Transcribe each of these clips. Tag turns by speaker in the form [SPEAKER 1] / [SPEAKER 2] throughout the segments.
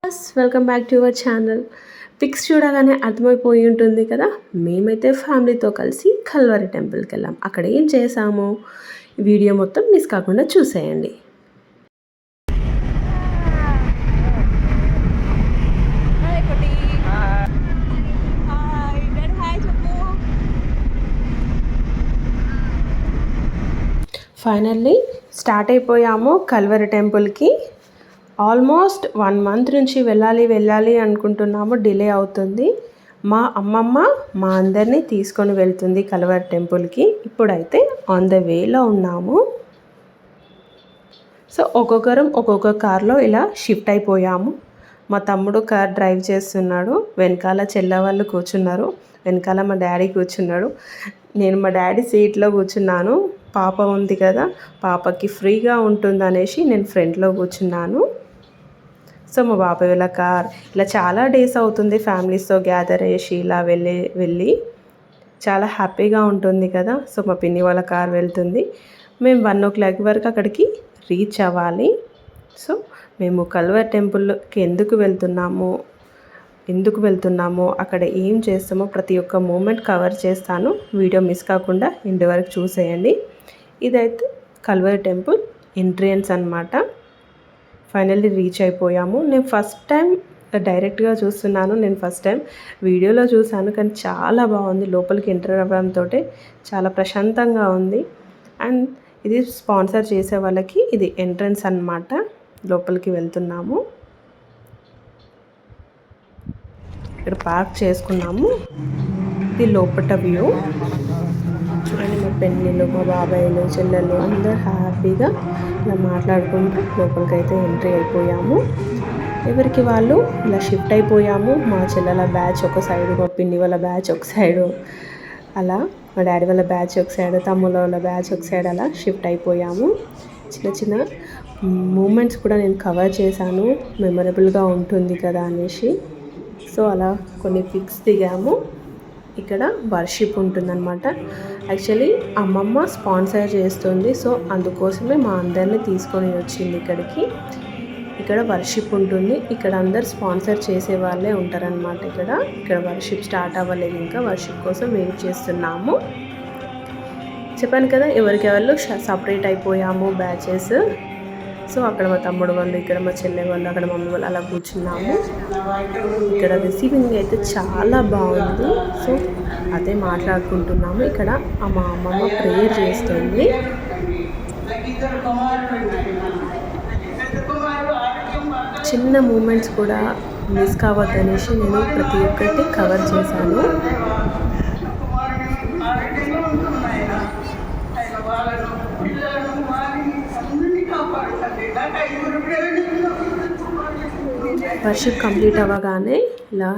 [SPEAKER 1] Welcome back to your channel. Pics చూడగానే అర్థమైపోయి ఉంటుంది కదా, మేమైతే ఫ్యామిలీతో కలిసి కల్వరి టెంపుల్కి వెళ్ళాం. అక్కడ ఏం చేసాము వీడియో మొత్తం మిస్ కాకుండా చూసేయండి. ఫైనల్లీ స్టార్ట్ అయిపోయాము కల్వరి టెంపుల్కి. ఆల్మోస్ట్ 1 మంత్ నుంచి వెళ్ళాలి అనుకుంటున్నాము, డిలే అవుతుంది. మా అమ్మమ్మ మా అందరినీ తీసుకొని వెళ్తుంది కల్వరి టెంపుల్కి. ఇప్పుడైతే ఆన్ ద వేలో ఉన్నాము. సో ఒక్కొక్కరం ఒక్కొక్క కార్లో ఇలా షిఫ్ట్ అయిపోయాము. మా తమ్ముడు కార్ డ్రైవ్ చేస్తున్నాడు, వెనకాల చెల్ల వాళ్ళు కూర్చున్నారు, వెనకాల మా డాడీ కూర్చున్నాడు. నేను మా డాడీ సీట్లో కూర్చున్నాను. పాప ఉంది కదా, పాపకి ఫ్రీగా ఉంటుందనేసి నేను ఫ్రంట్లో కూర్చున్నాను. సో మా బాబాయ్ వాళ్ళ కార్ ఇలా చాలా డేస్ అవుతుంది ఫ్యామిలీస్తో గ్యాదర్ చేసి ఇలా వెళ్ళి చాలా హ్యాపీగా ఉంటుంది కదా. సో మా పిన్ని వాళ్ళ కార్ వెళ్తుంది. మేము 1 o'clock వరకు అక్కడికి రీచ్ అవ్వాలి. సో మేము కల్వరి టెంపుల్కి ఎందుకు వెళ్తున్నామో అక్కడ ఏం చేస్తామో ప్రతి ఒక్క మూమెంట్ కవర్ చేస్తాను. వీడియో మిస్ కాకుండా ఎండ్ వరకు చూసేయండి. ఇదైతే కల్వరి టెంపుల్ ఎంట్రన్స్ అన్నమాట. ఫైనల్లీ రీచ్ అయిపోయాము. నేను ఫస్ట్ టైం డైరెక్ట్గా చూస్తున్నాను, నేను ఫస్ట్ టైం వీడియోలో చూశాను, కానీ చాలా బాగుంది. లోపలికి ఎంటర్ అవ్వడంతో చాలా ప్రశాంతంగా ఉంది. అండ్ ఇది స్పాన్సర్ చేసే వాళ్ళకి ఇది ఎంట్రన్స్ అన్నమాట. లోపలికి వెళ్తున్నాము. ఇక్కడ పార్క్ చేసుకున్నాము. ఇది లోపల వ్యూ చూడండి. మా పెళ్ళిళ్ళు, మా బాబాయిలు, చెల్లెళ్ళు అందరూ హ్యాపీగా ఇలా మాట్లాడుకుంటూ లోపలికి అయితే ఎంట్రీ అయిపోయాము. ఎవరికి వాళ్ళు ఇలా షిఫ్ట్ అయిపోయాము. మా చెల్లెల బ్యాచ్ ఒక సైడు, మా పిన్ని వాళ్ళ బ్యాచ్ ఒక సైడు, అలా మా డాడీ వాళ్ళ బ్యాచ్ ఒక సైడ్, తమ్ముళ్ళ వాళ్ళ బ్యాచ్ ఒక సైడ్, అలా షిఫ్ట్ అయిపోయాము. చిన్న మూమెంట్స్ కూడా నేను కవర్ చేశాను, మెమరబుల్గా ఉంటుంది కదా అనేసి. సో అలా కొన్ని పిక్స్ దిగాము. ఇక్కడ వర్షిప్ ఉంటుందన్నమాట. యాక్చువల్లీ అమ్మమ్మ స్పాన్సర్ చేస్తుంది, సో అందుకోసమే మా అందరినీ తీసుకొని వచ్చింది ఇక్కడికి. ఇక్కడ వర్షిప్ ఉంటుంది. ఇక్కడ అందరు స్పాన్సర్ చేసే వాళ్ళే ఉంటారనమాట. ఇక్కడ వర్షిప్ స్టార్ట్ అవ్వలేదు, ఇంకా వర్షిప్ కోసం వెయిట్ చేస్తున్నాము. చెప్పాను కదా, ఎవరికెవరు సపరేట్ అయిపోయాము బ్యాచెస్. సో అక్కడ మా తమ్ముడు వాళ్ళు, ఇక్కడ మా చెల్లె వాళ్ళు, అక్కడ మమ్మీ వాళ్ళు అలా కూర్చున్నాము. ఇక్కడ రిసీవింగ్ అయితే చాలా బాగుంది. సో అదే మాట్లాడుకుంటున్నాము. ఇక్కడ మా అమ్మమ్మ ప్రేయర్ చేస్తుంది. చిన్న మూమెంట్స్ కూడా మిస్ కావద్దనేసి నేను ప్రతి ఒక్కటి కవర్ చేశాను. వర్షిప్ కంప్లీట్ అవ్వగానే ఇలా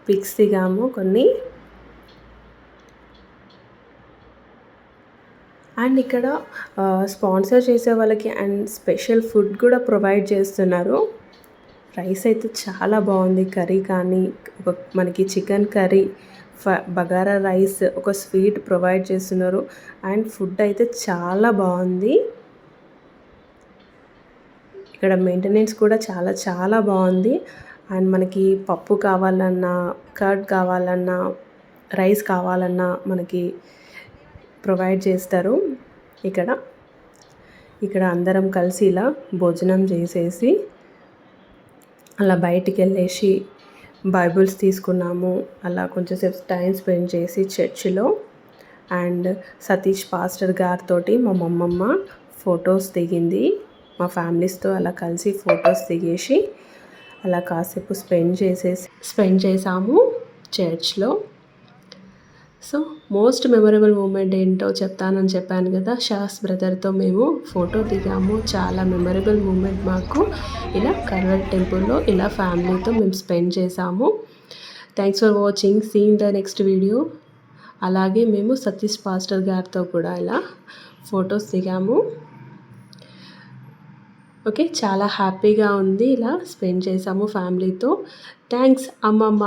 [SPEAKER 1] పిక్స్ దిగాము కొన్ని. అండ్ ఇక్కడ స్పాన్సర్ చేసే వాళ్ళకి అండ్ స్పెషల్ ఫుడ్ కూడా ప్రొవైడ్ చేస్తున్నారు. రైస్ అయితే చాలా బాగుంది, కర్రీ కానీ మనకి చికెన్ కర్రీ, బగారా రైస్, ఒక స్వీట్ ప్రొవైడ్ చేస్తున్నారు. అండ్ ఫుడ్ అయితే చాలా బాగుంది. ఇక్కడ మెయింటెనెన్స్ కూడా చాలా బాగుంది. అండ్ మనకి పప్పు కావాలన్నా, కర్డ్ కావాలన్నా, రైస్ కావాలన్నా మనకి ప్రొవైడ్ చేస్తారు. ఇక్కడ అందరం కలిసి ఇలా భోజనం చేసేసి అలా బయటికి వెళ్ళేసి బైబుల్స్ తీసుకున్నాము. అలా కొంచెంసేపు టైం స్పెండ్ చేసి చర్చిలో. అండ్ సతీష్ పాస్టర్ గారితో మా అమ్మమ్మ ఫొటోస్ దిగింది. మా ఫ్యామిలీస్తో అలా కలిసి ఫొటోస్ దిగేసి అలా కాసేపు స్పెండ్ చేసాము చర్చ్లో. సో మోస్ట్ మెమరబుల్ మూమెంట్ ఏంటో చెప్తానని చెప్పాను కదా, షాస్ బ్రదర్తో మేము ఫోటో దిగాము. చాలా మెమరబుల్ మూమెంట్ మాకు. ఇలా కల్వరి టెంపుల్లో ఇలా ఫ్యామిలీతో మేము స్పెండ్ చేసాము. Thanks for watching. See in the next video. అలాగే మేము సతీష్ పాస్టర్ గారితో కూడా ఇలా ఫొటోస్ దిగాము. ఓకే, చాలా హ్యాపీగా ఉంది. ఇలా స్పెండ్ చేసాము ఫ్యామిలీతో. థ్యాంక్స్ అమ్మమ్మ.